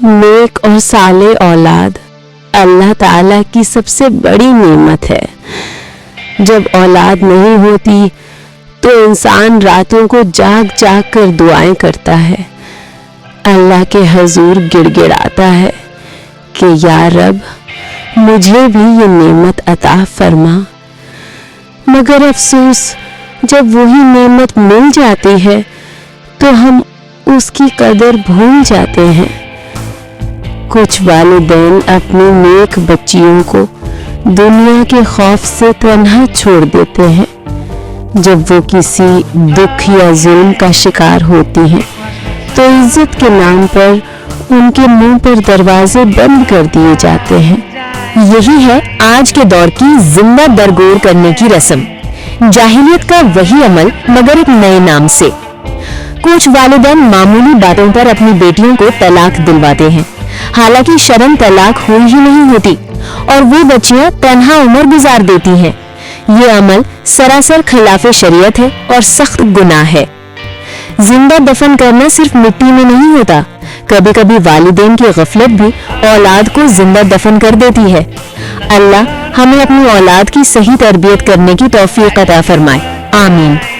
नेक और साले औलाद अल्लाह ताला की सबसे बड़ी नेमत है। जब औलाद नहीं होती तो इंसान रातों को जाग जाग कर दुआएं करता है, अल्लाह के हजूर गिड़गिड़ाता है कि या रब मुझे भी ये नेमत अता फरमा। मगर अफसोस जब वही नेमत मिल जाती है तो हम उसकी कदर भूल जाते हैं। कुछ वालिदैन अपनी नेक बच्चियों को दुनिया के खौफ से तन्हा छोड़ देते हैं। जब वो किसी दुख या जुल्म का शिकार होती हैं तो इज्जत के नाम पर उनके मुंह पर दरवाजे बंद कर दिए जाते हैं। यही है आज के दौर की जिंदा दरगोर करने की रस्म, जाहिलियत का वही अमल मगर एक नए नाम से। कुछ वालिदैन मामूली बातों पर अपनी बेटियों को तलाक दिलवाते हैं, हालांकि शर्म तलाक हुई ही नहीं होती और वो बच्चियां तन्हा उम्र गुजार देती हैं। ये अमल सरासर खिलाफे शरीयत है और सख्त गुनाह है। जिंदा दफन करना सिर्फ मिट्टी में नहीं होता, कभी कभी वालिदैन की गफलत भी औलाद को जिंदा दफन कर देती है। अल्लाह हमें अपनी औलाद की सही तरबियत करने की तौफीक अता फरमाए। आमीन।